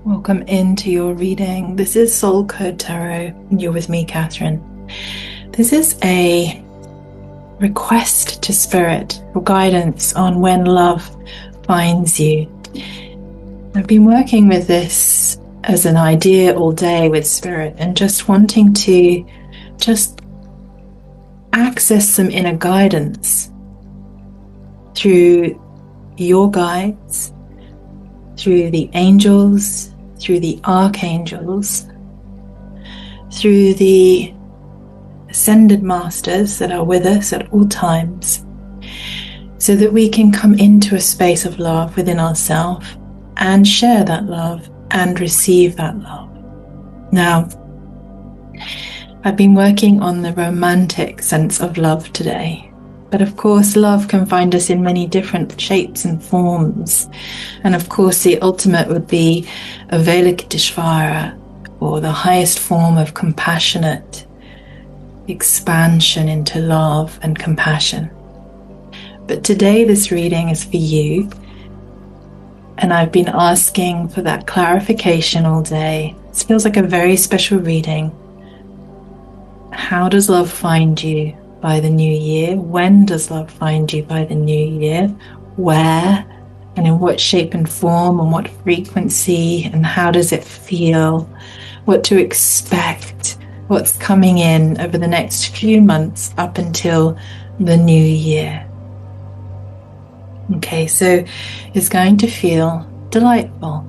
Welcome into your reading. This is Soul Code Tarot. You're with me, Catherine. This is a request to Spirit for guidance on when love finds you. I've been working with this as an idea all day with Spirit and just wanting to just access some inner guidance through your guides, through the angels, through the archangels, through the ascended masters that are with us at all times, so that we can come into a space of love within ourselves and share that love and receive that love. Now, I've been working on the romantic sense of love today. But of course, love can find us in many different shapes and forms. And of course, the ultimate would be Avalokiteshvara, or the highest form of compassionate expansion into love and compassion. But today, this reading is for you. And I've been asking for that clarification all day. This feels like a very special reading. How does love find you by the new year? When does love find you by the new year? Where and in what shape and form and what frequency, and how does it feel? What to expect? What's coming in over the next few months up until the new year? Okay, so it's going to feel delightful.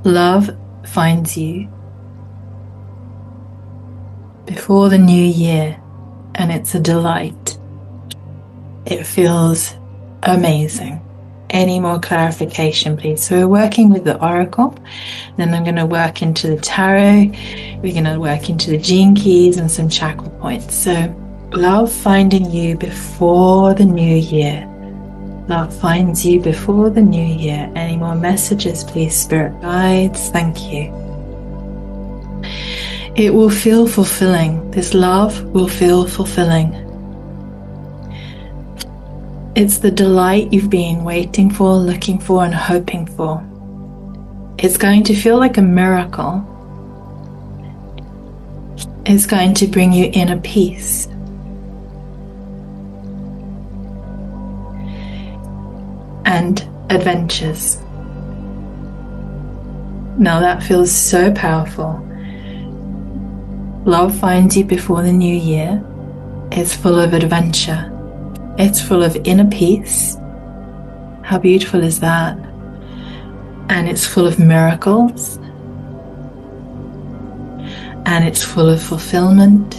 Love finds you before the new year. And it's a delight. It feels amazing. Any more clarification, please? So we're working with the Oracle. Then I'm going to work into the Tarot. We're going to work into the Gene Keys and some chakra points. So love finding you before the new year. Love finds you before the new year. Any more messages, please, Spirit Guides? Thank you. It will feel fulfilling. This love will feel fulfilling. It's the delight you've been waiting for, looking for, and hoping for. It's going to feel like a miracle. It's going to bring you inner peace. And adventures. Now that feels so powerful. Love finds you before the new year. It's full of adventure. It's full of inner peace. How beautiful is that? And it's full of miracles. And it's full of fulfillment.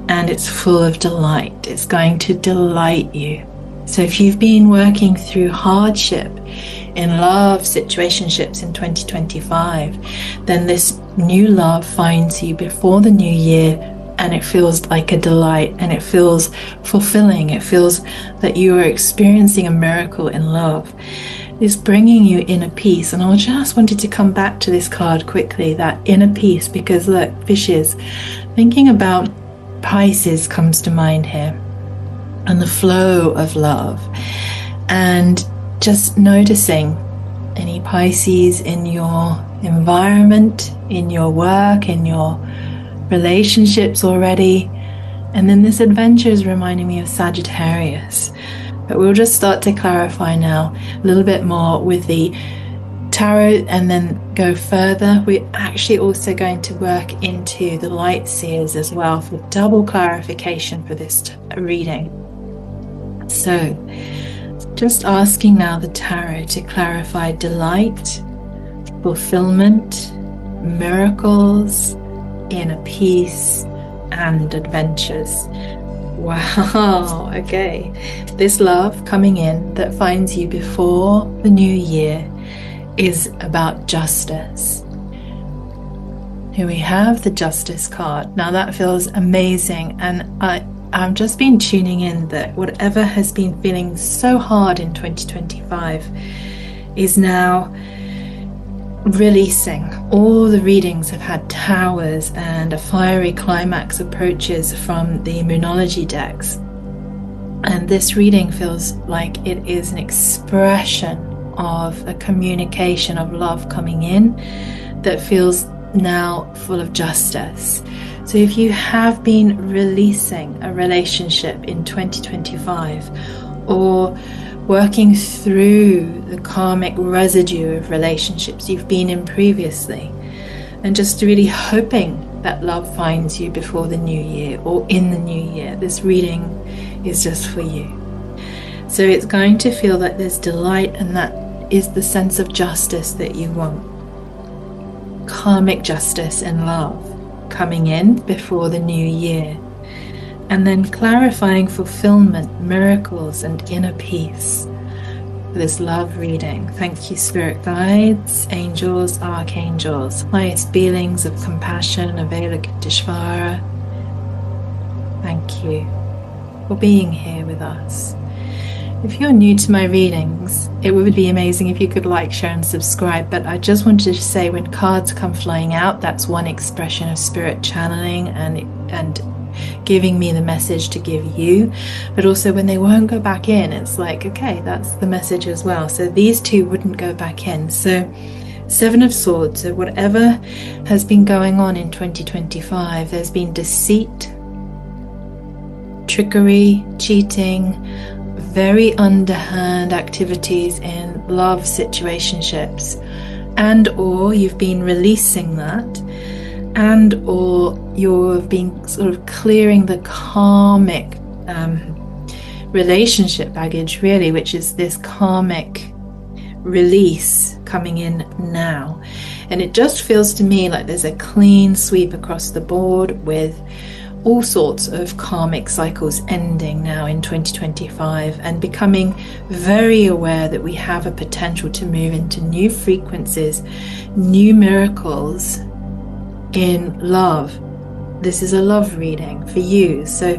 And it's full of delight. It's going to delight you. So if you've been working through hardship in love situationships in 2025, then this new love finds you before the new year, and it feels like a delight, and it feels fulfilling. It feels that you are experiencing a miracle in love. It's bringing you inner peace. And I just wanted to come back to this card quickly, that inner peace, because look, fishes, thinking about Pisces comes to mind here, and the flow of love, and just noticing any Pisces in your environment, in your work, in your relationships already. And then this adventure is reminding me of Sagittarius. But we'll just start to clarify now a little bit more with the tarot and then go further. We're actually also going to work into the light seers as well for double clarification for this reading. So just asking now the tarot to clarify delight, fulfillment, miracles, inner peace, and adventures. Wow, okay. This love coming in that finds you before the new year is about justice. Here we have the Justice card. Now that feels amazing, and I've just been tuning in that whatever has been feeling so hard in 2025 is now releasing. All the readings have had towers and a fiery climax approaches from the Moonology decks. And this reading feels like it is an expression of a communication of love coming in that feels now full of justice. So if you have been releasing a relationship in 2025 or working through the karmic residue of relationships you've been in previously, and just really hoping that love finds you before the new year or in the new year, this reading is just for you. So it's going to feel like there's delight, and that is the sense of justice that you want. Karmic justice and love coming in before the new year. And then clarifying fulfillment, miracles, and inner peace for this love reading. Thank you, spirit guides, angels, archangels, highest beings of compassion, Avalokiteshvara. Thank you for being here with us. If you're new to my readings, it would be amazing if you could like, share, and subscribe. But I just wanted to say, when cards come flying out, that's one expression of spirit channeling and giving me the message to give you. But also when they won't go back in, it's like, okay, that's the message as well. So these two wouldn't go back in. So Seven of Swords, so whatever has been going on in 2025, there's been deceit, trickery, cheating, very underhand activities in love situationships, and or you've been releasing that, and or you've been sort of clearing the karmic relationship baggage, really, which is this karmic release coming in now. And it just feels to me like there's a clean sweep across the board with all sorts of karmic cycles ending now in 2025, and becoming very aware that we have a potential to move into new frequencies, new miracles in love. This is a love reading for you. So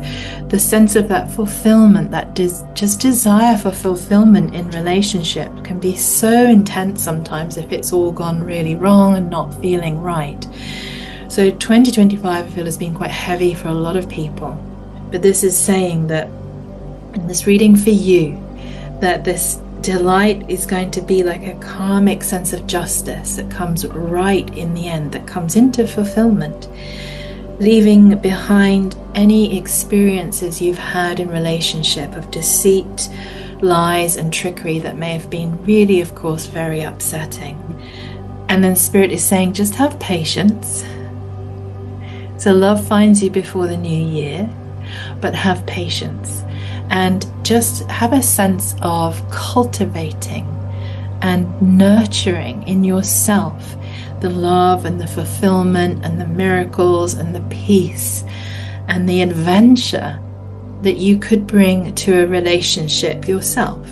the sense of that fulfillment, that just desire for fulfillment in relationship can be so intense sometimes if it's all gone really wrong and not feeling right. So 2025, I feel, has been quite heavy for a lot of people. But this is saying that in this reading for you, that this delight is going to be like a karmic sense of justice that comes right in the end, that comes into fulfillment, leaving behind any experiences you've had in relationship of deceit, lies, and trickery that may have been really, of course, very upsetting. And then Spirit is saying, just have patience. So love finds you before the new year, but have patience and just have a sense of cultivating and nurturing in yourself the love and the fulfillment and the miracles and the peace and the adventure that you could bring to a relationship yourself.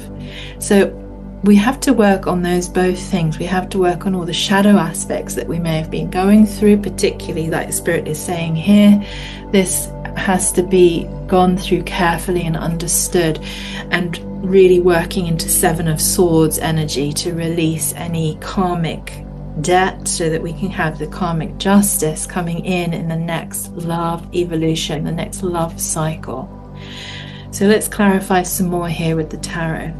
So we have to work on those both things. We have to work on all the shadow aspects that we may have been going through, particularly like Spirit is saying here. This has to be gone through carefully and understood, and really working into Seven of Swords energy to release any karmic debt so that we can have the karmic justice coming in the next love evolution, the next love cycle. So let's clarify some more here with the tarot.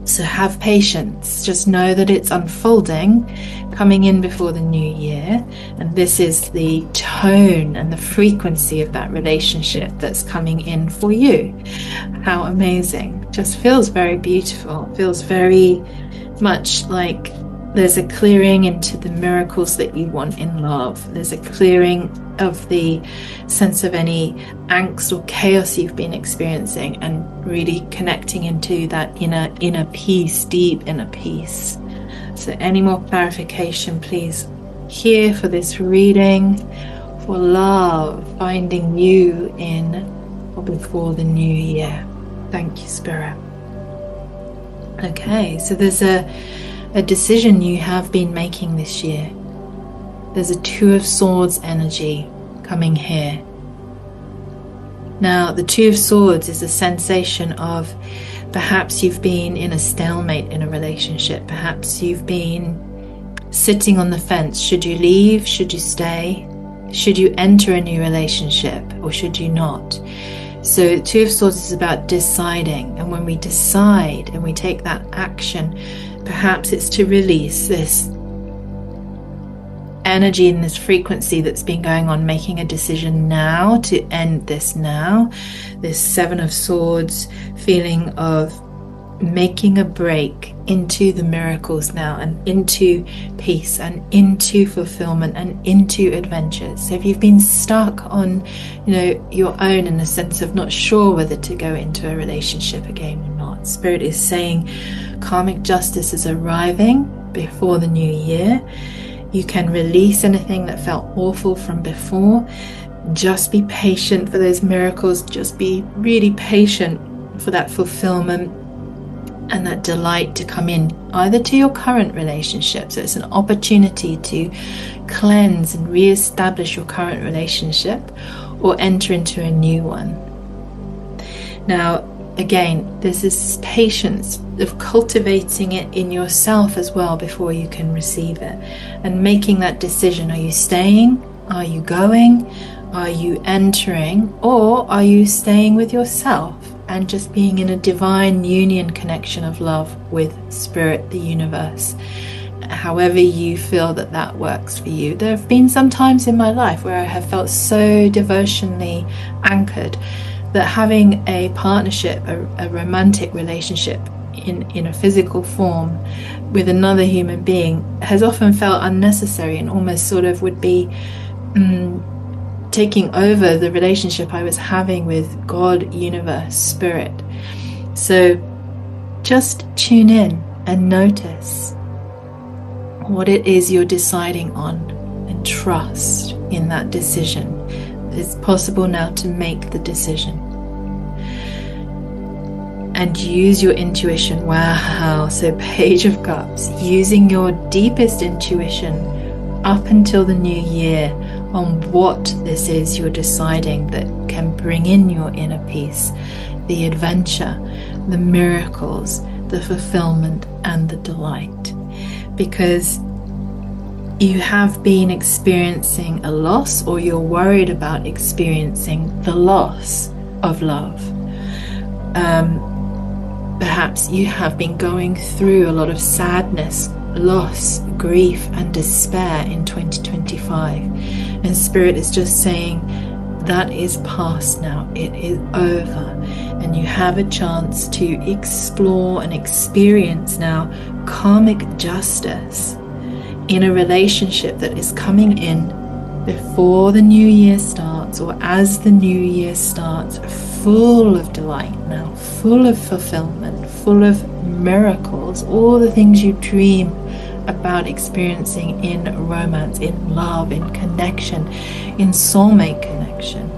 So have patience, just know that it's unfolding, coming in before the new year, and this is the tone and the frequency of that relationship that's coming in for you. How amazing. Just feels very beautiful, feels very much like there's a clearing into the miracles that you want in love. There's a clearing of the sense of any angst or chaos you've been experiencing, and really connecting into that inner peace, deep inner peace. So any more clarification, please, here for this reading for love finding you in or before the new year. Thank you, Spirit. Okay, so there's a decision you have been making this year. There's a Two of Swords energy coming here. Now, the Two of Swords is a sensation of perhaps you've been in a stalemate in a relationship. Perhaps you've been sitting on the fence. Should you leave? Should you stay? Should you enter a new relationship, or should you not? So Two of Swords is about deciding. And when we decide and we take that action, Perhaps it's to release this energy and this frequency that's been going on, making a decision now to end this now. This Seven of Swords feeling of making a break into the miracles now, and into peace, and into fulfillment, and into adventures. So if you've been stuck on, your own, in the sense of not sure whether to go into a relationship again or not, Spirit is saying karmic justice is arriving before the new year. You can release anything that felt awful from before. Just be patient for those miracles. Just be really patient for that fulfillment and that delight to come in, either to your current relationship. So it's an opportunity to cleanse and re-establish your current relationship, or enter into a new one. Now, again, there's this patience of cultivating it in yourself as well before you can receive it, and making that decision. Are you staying? Are you going? Are you entering? Or are you staying with yourself and just being in a divine union connection of love with Spirit, the universe? However you feel that works for you. There have been some times in my life where I have felt so devotionally anchored that having a partnership, a romantic relationship in a physical form with another human being, has often felt unnecessary, and almost sort of would be taking over the relationship I was having with God, universe, Spirit. So just tune in and notice what it is you're deciding on, and trust in that decision. It's possible now to make the decision. And use your intuition. Wow. So Page of Cups, using your deepest intuition up until the new year on what this is you're deciding that can bring in your inner peace, the adventure, the miracles, the fulfillment, and the delight. Because you have been experiencing a loss, or you're worried about experiencing the loss of love. Perhaps you have been going through a lot of sadness, loss, grief, and despair in 2025. And Spirit is just saying that is past now. It is over. And you have a chance to explore and experience now karmic justice in a relationship that is coming in before the new year starts, or as the new year starts, full of delight now, full of fulfillment, full of miracles, all the things you dream about experiencing in romance, in love, in connection, in soulmate connection.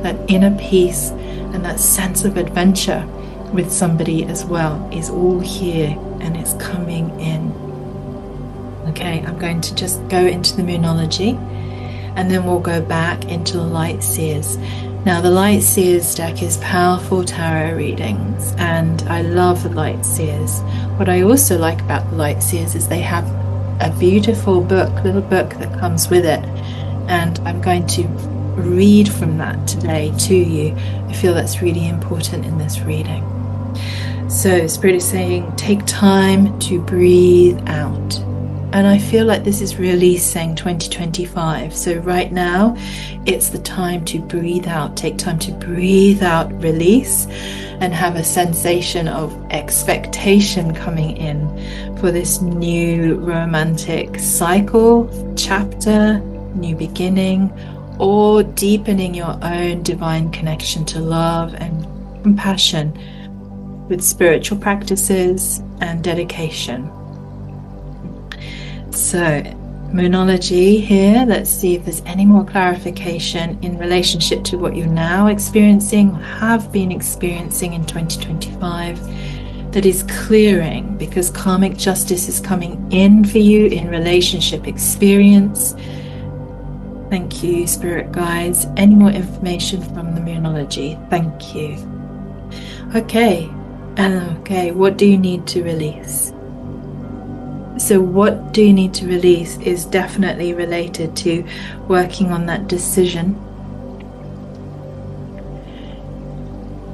That inner peace and that sense of adventure with somebody as well is all here, and it's coming in. Okay, I'm going to just go into the Moonology, and then we'll go back into the Light Seers. Now, the Light Seers deck is powerful tarot readings, and I love the Light Seers. What I also like about the Light Seers is they have a beautiful little book that comes with it, and I'm going to read from that today to you. I feel that's really important in this reading. So Spirit is saying, take time to breathe out. And I feel like this is releasing 2025. So right now, it's the time to breathe out. Take time to breathe out, release, and have a sensation of expectation coming in for this new romantic cycle, chapter, new beginning, or deepening your own divine connection to love and compassion with spiritual practices and dedication. So, Moonology here. Let's see if there's any more clarification in relationship to what you're now experiencing, or have been experiencing in 2025, that is clearing, because karmic justice is coming in for you in relationship experience. Thank you, Spirit Guides. Any more information from the Moonology? Thank you. Okay, what do you need to release? So what do you need to release is definitely related to working on that decision.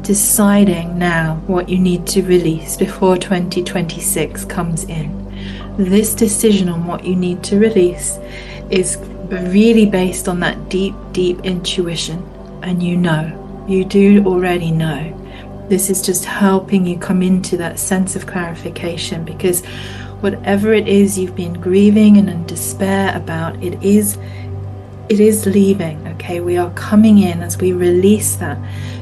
Deciding now what you need to release before 2026 comes in. this decision on what you need to release is really based on that deep, deep intuition. And you do already know. This is just helping you come into that sense of clarification, because whatever it is you've been grieving and in despair about, it is leaving. Okay, we are coming in as we release that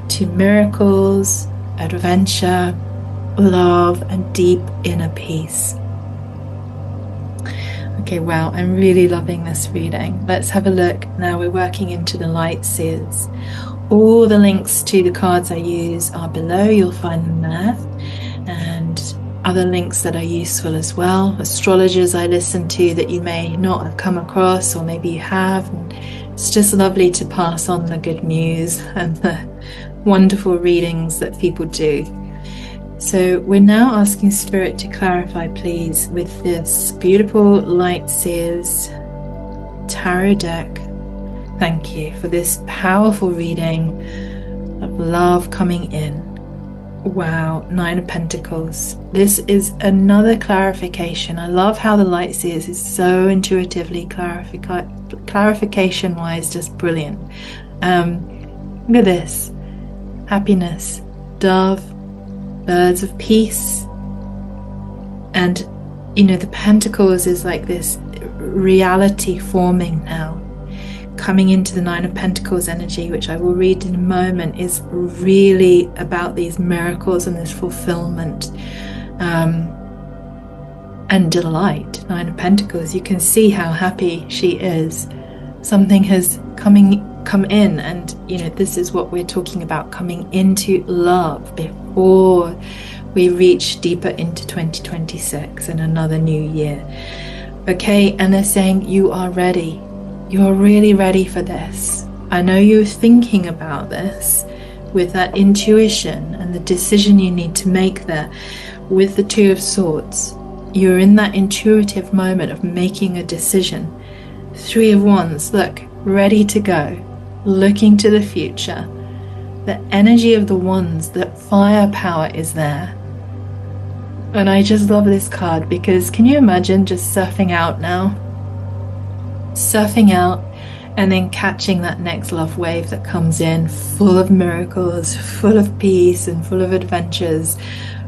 to miracles, adventure, love, and deep inner peace. Okay, wow, I'm really loving this reading. Let's have a look. Now we're working into the light seers. All the links to the cards I use are below. You'll find them there. And other links that are useful as well. Astrologers I listen to that you may not have come across, or maybe you have. And it's just lovely to pass on the good news and the wonderful readings that people do. So we're now asking Spirit to clarify, please, with this beautiful Light Seers tarot deck. Thank you for this powerful reading of love coming in. Wow, Nine of Pentacles. This is another clarification. I love how the Light Seers is so intuitively clarification-wise, just brilliant. Look at this. Happiness, dove, birds of peace. And, the Pentacles is like this reality forming now. Coming into the Nine of Pentacles energy, which I will read in a moment, is really about these miracles and this fulfillment and delight. Nine of Pentacles, you can see how happy she is. Something has come in, and this is what we're talking about, coming into love before we reach deeper into 2026 and another new year. Okay, and they're saying you are ready. You're really ready for this. I know you're thinking about this with that intuition and the decision you need to make there with the Two of Swords. You're in that intuitive moment of making a decision. Three of Wands, look, ready to go, looking to the future. The energy of the Wands, that firepower is there. And I just love this card because can you imagine just surfing out now? Surfing out and then catching that next love wave that comes in, full of miracles, full of peace and full of adventures,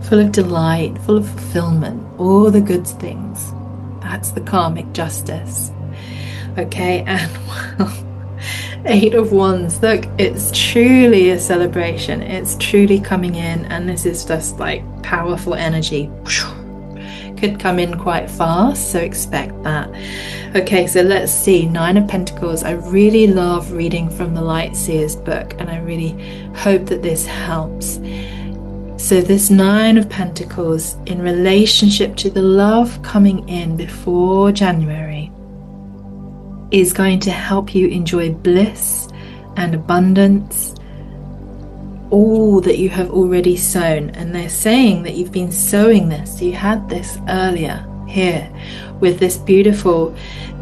full of delight, full of fulfillment, all the good things. That's the karmic justice. Okay, and well, Eight of Wands, look, it's truly a celebration. It's truly coming in, and this is just like powerful energy. Could come in quite fast, so expect that. Okay, so let's see. Nine of Pentacles. I really love reading from the Light Seers book, and I really hope that this helps. So this Nine of Pentacles in relationship to the love coming in before January is going to help you enjoy bliss and abundance, all that you have already sown. And they're saying that you've been sowing this. You had this earlier here with this beautiful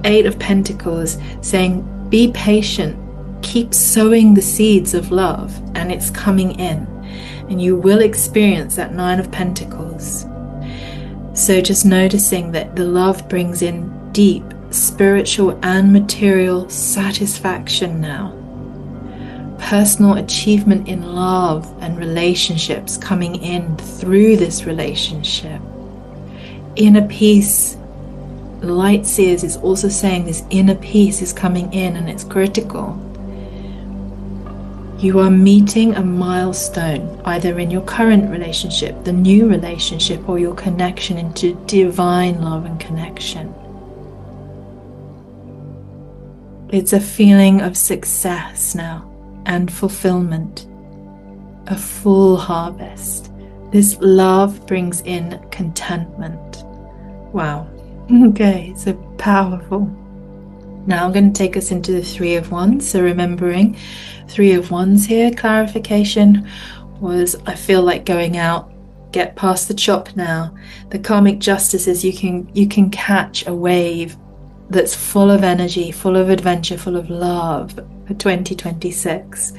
Eight of Pentacles saying be patient, keep sowing the seeds of love, and it's coming in, and you will experience that Nine of Pentacles. So just noticing that the love brings in deep spiritual and material satisfaction now. Personal achievement in love and relationships coming in through this relationship. Inner peace. Light Seers is also saying this inner peace is coming in, and it's critical. You are meeting a milestone, either in your current relationship, the new relationship, or your connection into divine love and connection. It's a feeling of success now and fulfillment, a full harvest. This love brings in contentment. Wow. Okay, so powerful. Now I'm going to take us into the Three of Wands. So remembering Three of Wands here, clarification was, I feel like going out, get past the chop now. The karmic justice is you can catch a wave that's full of energy, full of adventure, full of love for 2026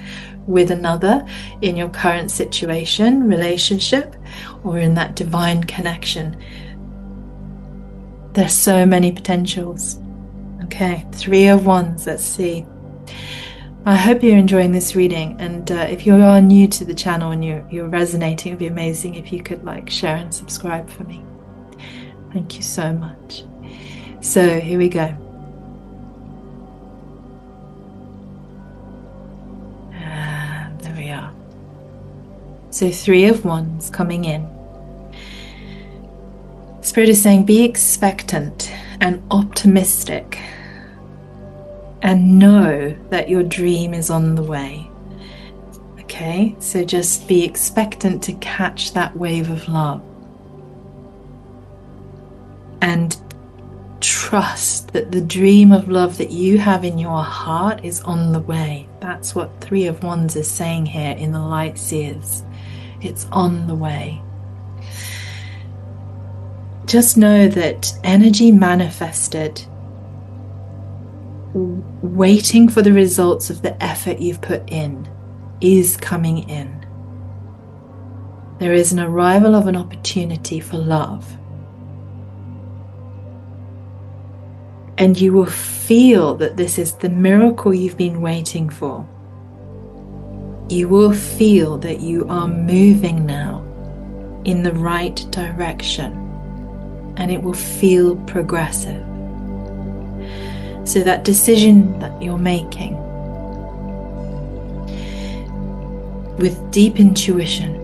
with another in your current situation, relationship, or in that divine connection. There's so many potentials. Okay, 3 of Wands, let's see. I hope you're enjoying this reading, and if you are new to the channel and you're resonating, it would be amazing if you could like, share and subscribe for me. Thank you so much. So here we go. And there we are. So 3 of Wands coming in. Spirit is saying be expectant and optimistic, and know that your dream is on the way. Okay, so just be expectant to catch that wave of love. And trust that the dream of love that you have in your heart is on the way. That's what 3 of Wands is saying here in the Light Seers. It's on the way. Just know that energy manifested, waiting for the results of the effort you've put in, is coming in. There is an arrival of an opportunity for love. And you will feel that this is the miracle you've been waiting for. You will feel that you are moving now in the right direction, and it will feel progressive. So that decision that you're making with deep intuition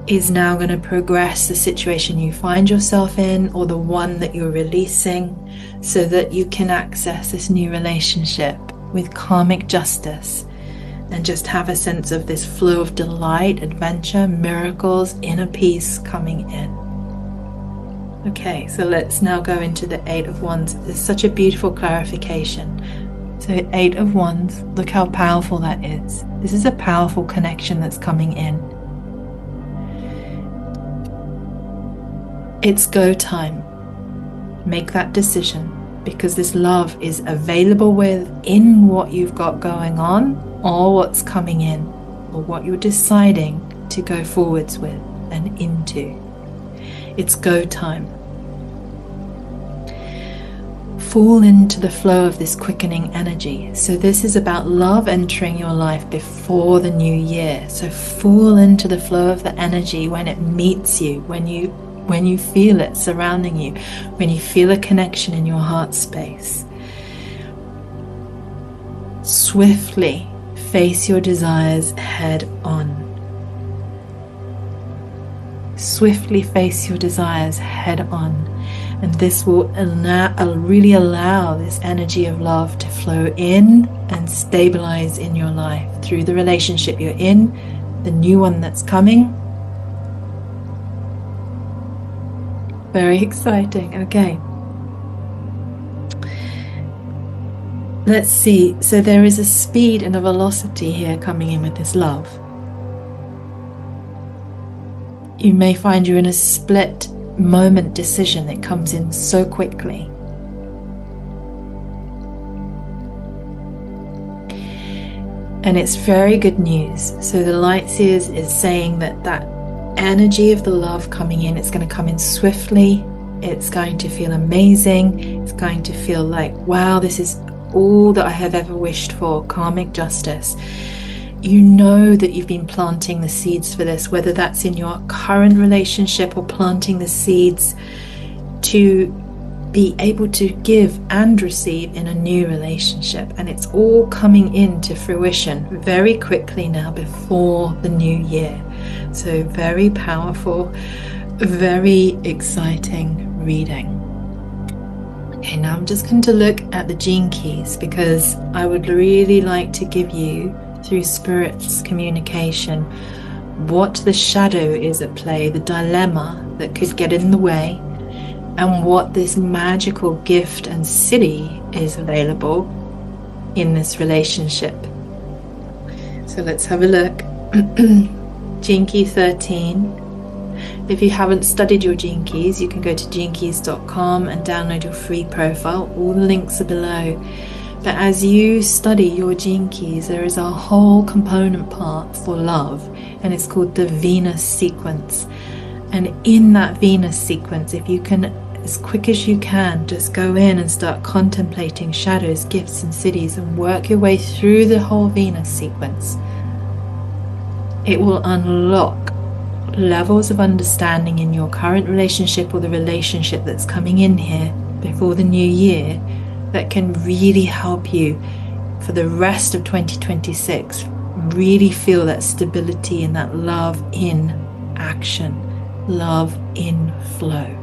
is now going to progress the situation you find yourself in, or the one that you're releasing, so that you can access this new relationship with karmic justice and just have a sense of this flow of delight, adventure, miracles, inner peace coming in. Okay, so let's now go into the 8 of Wands. There's such a beautiful clarification. So 8 of Wands, look how powerful that is. This is a powerful connection that's coming in. It's go time. Make that decision, because this love is available within what you've got going on, or what's coming in, or what you're deciding to go forwards with and into. It's go time. Fall into the flow of this quickening energy. So this is about love entering your life before the new year. So fall into the flow of the energy when it meets you, when you feel it surrounding you, when you feel a connection in your heart space. Swiftly face your desires head on. Swiftly face your desires head on, and this will really allow this energy of love to flow in and stabilize in your life through the relationship you're in, the new one that's coming. Very exciting. Okay, let's see. So there is a speed and a velocity here coming in with this love. You may find you're in a split moment decision that comes in so quickly. And it's very good news. So the Light Seers is saying that energy of the love coming in, it's going to come in swiftly. It's going to feel amazing. It's going to feel like, wow, this is all that I have ever wished for, karmic justice. You know that you've been planting the seeds for this, whether that's in your current relationship or planting the seeds to be able to give and receive in a new relationship. And it's all coming into fruition very quickly now before the new year. So very powerful, very exciting reading. Okay, now I'm just going to look at the gene keys, because I would really like to give you, through Spirit's communication, what the shadow is at play, the dilemma that could get in the way, and what this magical gift and siddhi is available in this relationship. So let's have a look. Gene key 13. If you haven't studied your gene keys, you can go to genekeys.com and download your free profile. All the links are below. But as you study your gene keys, there is a whole component part for love, and it's called the Venus sequence. And in that Venus sequence, if you can, as quick as you can, just go in and start contemplating shadows, gifts and siddhis, and work your way through the whole Venus sequence, it will unlock levels of understanding in your current relationship or the relationship that's coming in here before the new year that can really help you for the rest of 2026 really feel that stability and that love in action, love in flow.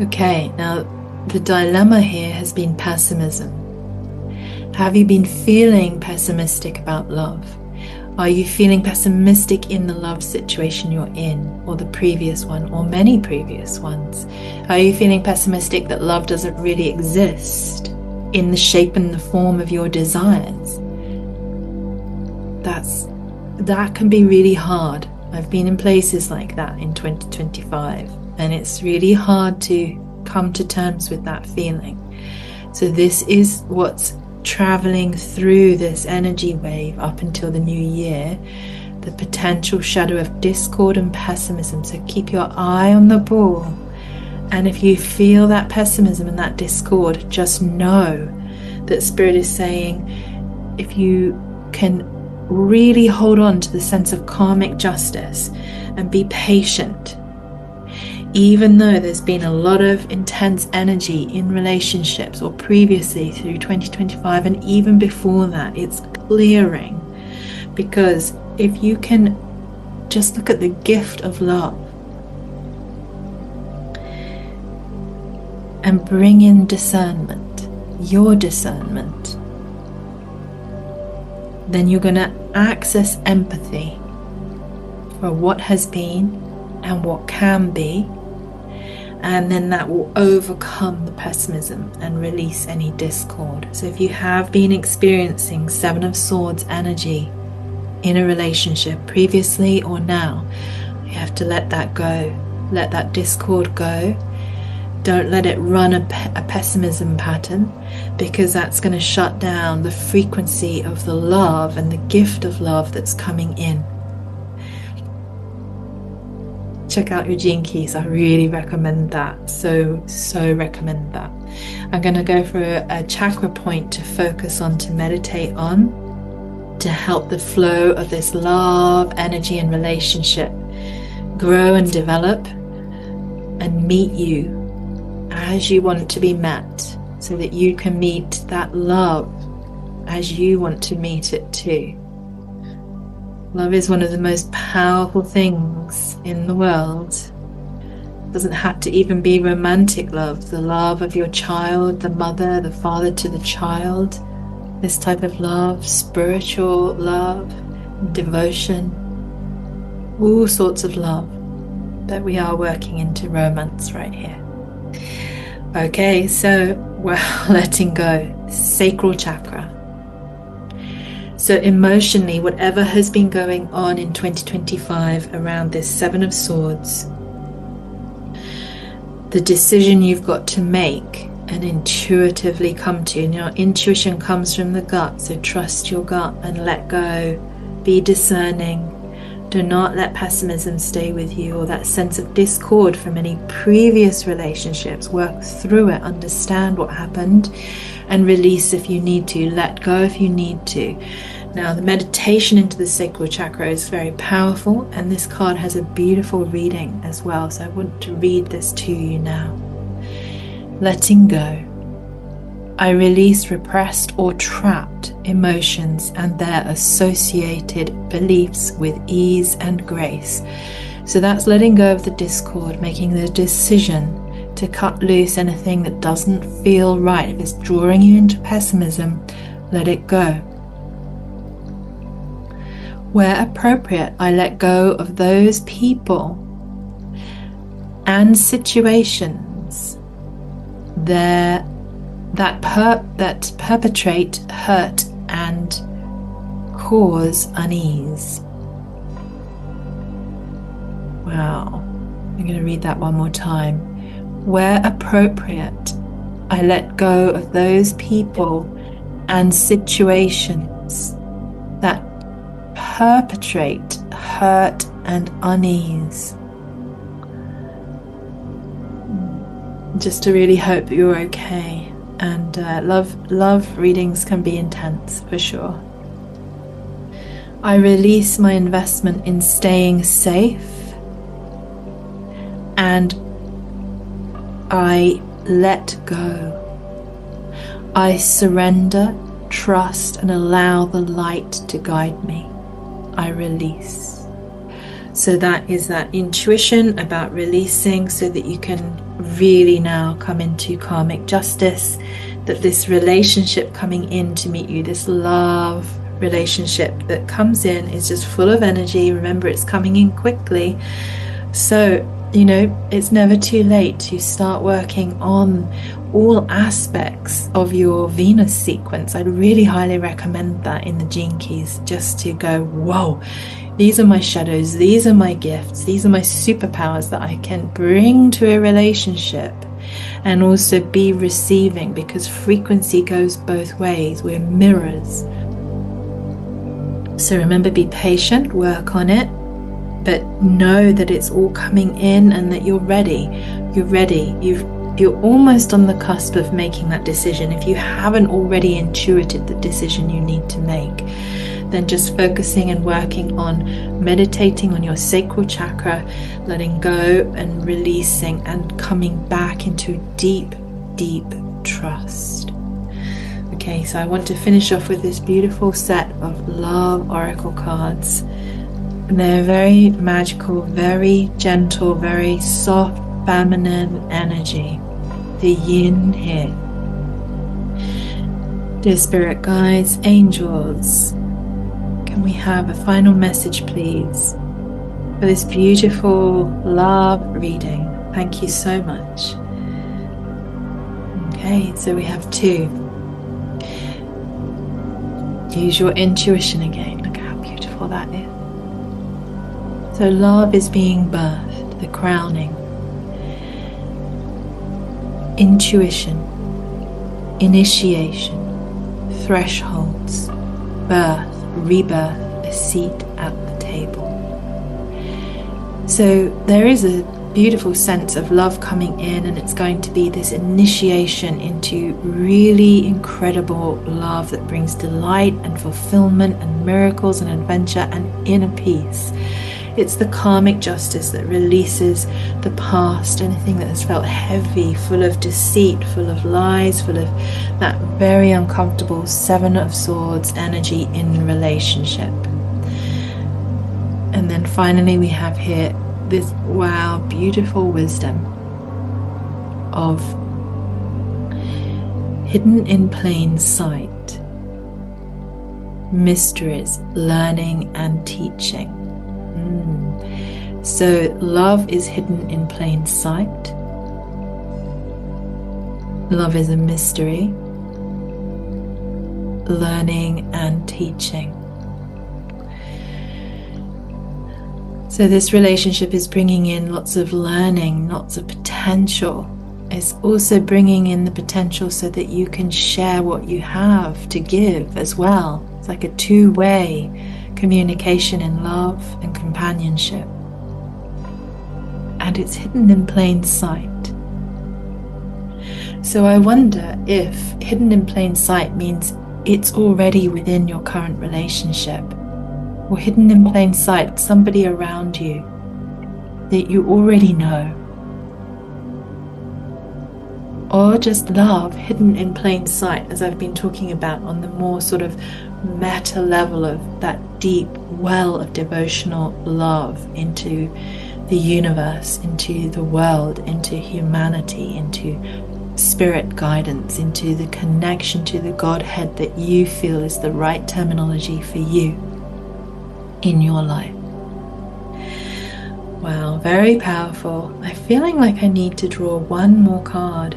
Okay, now the dilemma here has been pessimism. Have you been feeling pessimistic about love? Are you feeling pessimistic in the love situation you're in, or the previous one, or many previous ones? Are you feeling pessimistic that love doesn't really exist in the shape and the form of your desires? That can be really hard. I've been in places like that in 2025, and it's really hard to come to terms with that feeling. So this is what's traveling through this energy wave up until the new year, the potential shadow of discord and pessimism. So keep your eye on the ball, and if you feel that pessimism and that discord, just know that Spirit is saying, if you can really hold on to the sense of karmic justice and be patient, even though there's been a lot of intense energy in relationships or previously through 2025 and even before that, it's clearing. Because if you can just look at the gift of love and bring in discernment, your discernment, then you're going to access empathy for what has been and what can be, and then that will overcome the pessimism and release any discord. So if you have been experiencing Seven of Swords energy in a relationship previously or now, you have to let that go, let that discord go. Don't let it run a pessimism pattern, because that's going to shut down the frequency of the love and the gift of love that's coming in. Check out your gene keys. I really recommend that. So recommend that. I'm going to go for a chakra point to focus on, to meditate on, to help the flow of this love, energy and relationship grow and develop and meet you as you want to be met, so that you can meet that love as you want to meet it too. Love is one of the most powerful things in the world. It doesn't have to even be romantic love. The love of your child, the mother, the father to the child, this type of love, spiritual love, devotion, all sorts of love that we are working into romance right here. Okay, so we're letting go. Sacral chakra. So emotionally, whatever has been going on in 2025 around this Seven of Swords, the decision you've got to make and intuitively come to. And your intuition comes from the gut, so trust your gut and let go. Be discerning. Do not let pessimism stay with you, or that sense of discord from any previous relationships. Work through it, understand what happened, and release if you need to. Let go if you need to. Now, the meditation into the sacral chakra is very powerful, and this card has a beautiful reading as well. So I want to read this to you now. Letting go. I release repressed or trapped emotions and their associated beliefs with ease and grace. So that's letting go of the discord, making the decision to cut loose anything that doesn't feel right. If it's drawing you into pessimism, let it go. Where appropriate, I let go of those people and situations that perpetrate hurt and cause unease. Wow. I'm going to read that one more time. Where appropriate, I let go of those people and situations that perpetrate hurt and unease. Just to really hope that you're okay. And love readings can be intense for sure. I release my investment in staying safe, and I let go. I surrender, trust, and allow the light to guide me. I release. So that is that intuition about releasing, so that you can really now come into karmic justice, that this relationship coming in to meet you, this love relationship that comes in, is just full of energy. Remember, it's coming in quickly. So, you know, it's never too late to start working on all aspects of your Venus sequence. I'd really highly recommend that in the Gene Keys, just to go, whoa, these are my shadows, these are my gifts, these are my superpowers that I can bring to a relationship, and also be receiving, because frequency goes both ways. We're mirrors. So remember, be patient, work on it, but know that it's all coming in and that you're ready. You're ready. You're almost on the cusp of making that decision. If you haven't already intuited the decision you need to make, then just focusing and working on meditating on your sacral chakra, letting go and releasing, and coming back into deep, deep trust. Okay, so I want to finish off with this beautiful set of love oracle cards. And they're very magical, very gentle, very soft, feminine energy. The yin here. Dear spirit guides, angels, can we have a final message, please, for this beautiful love reading? Thank you so much. Okay, so we have 2. Use your intuition again. Look how beautiful that is. So love is being birthed, the crowning. Intuition, initiation, thresholds, birth, rebirth, a seat at the table. So there is a beautiful sense of love coming in, and it's going to be this initiation into really incredible love that brings delight and fulfillment and miracles and adventure and inner peace. It's the karmic justice that releases the past, anything that has felt heavy, full of deceit, full of lies, full of that very uncomfortable 7 of Swords energy in relationship. And then finally we have here this, wow, beautiful wisdom of hidden in plain sight, mysteries, learning and teaching. So love is hidden in plain sight. Love is a mystery, learning and teaching. So this relationship is bringing in lots of learning, lots of potential. It's also bringing in the potential so that you can share what you have to give as well. It's like a two-way communication in love and companionship. And it's hidden in plain sight. So I wonder if hidden in plain sight means it's already within your current relationship, or hidden in plain sight, somebody around you that you already know, or just love hidden in plain sight, as I've been talking about on the more sort of meta level of that deep well of devotional love into the universe, into the world, into humanity, into spirit guidance, into the connection to the Godhead that you feel is the right terminology for you in your life. Wow, very powerful. I'm feeling like I need to draw one more card.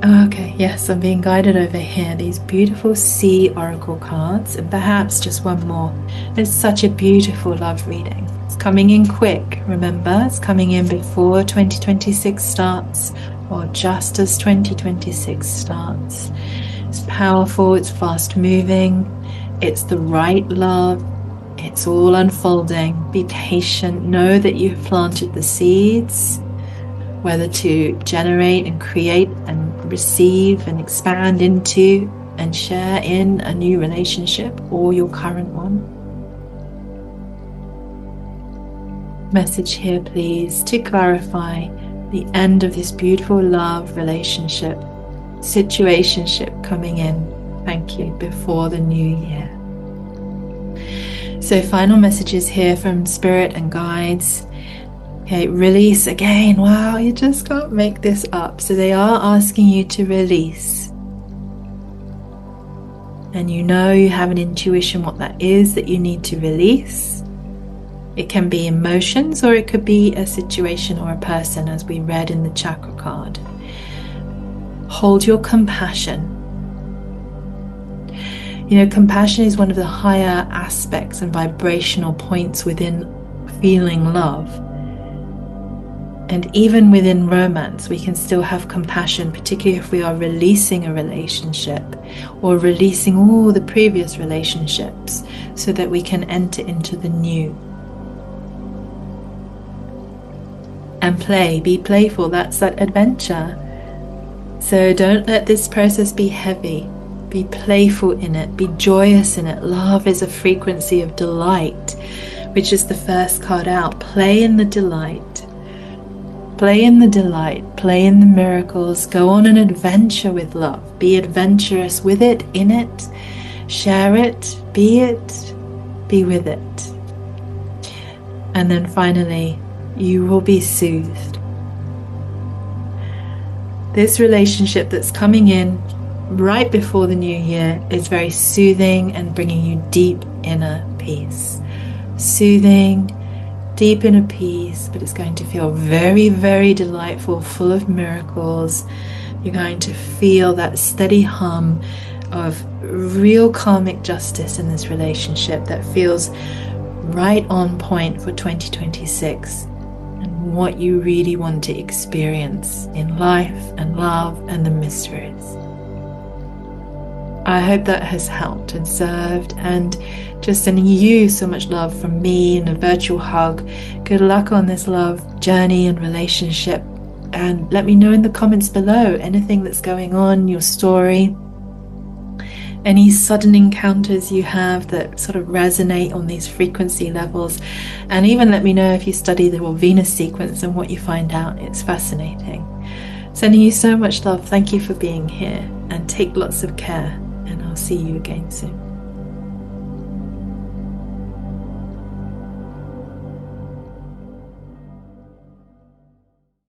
Okay, yes, I'm being guided over here. These beautiful sea oracle cards, and perhaps just one more. It's such a beautiful love reading. It's coming in quick, remember? It's coming in before 2026 starts, or just as 2026 starts. It's powerful, it's fast moving, it's the right love, It's all unfolding. Be patient. Know that you've planted the seeds, whether to generate and create and receive and expand into and share in a new relationship or your current one. Message here, please, to clarify the end of this beautiful love relationship, situationship coming in, thank you, before the new year. So final messages here from Spirit and guides. Okay, release again. Wow, you just can't make this up. So they are asking you to release. And you know, you have an intuition what that is that you need to release. It can be emotions or it could be a situation or a person, as we read in the chakra card. Hold your compassion. You know, compassion is one of the higher aspects and vibrational points within feeling love. And even within romance, we can still have compassion, particularly if we are releasing a relationship or releasing all the previous relationships so that we can enter into the new. And play, be playful, that's that adventure. So don't let this process be heavy. Be playful in it, be joyous in it. Love is a frequency of delight, which is the first card out. Play in the delight. Play in the delight, play in the miracles, go on an adventure with love. Be adventurous with it, in it, share it, be with it. And then finally, you will be soothed. This relationship that's coming in right before the new year is very soothing and bringing you deep inner peace. Soothing, deep inner peace, but it's going to feel very, very delightful, full of miracles. You're going to feel that steady hum of real karmic justice in this relationship that feels right on point for 2026 and what you really want to experience in life and love and the mysteries. I hope that has helped and served, and just sending you so much love from me and a virtual hug. Good luck on this love journey and relationship, and let me know in the comments below anything that's going on, your story, any sudden encounters you have that sort of resonate on these frequency levels, and even let me know if you study the Venus sequence and what you find out. It's fascinating. Sending you so much love. Thank you for being here, and take lots of care. And I'll see you again soon.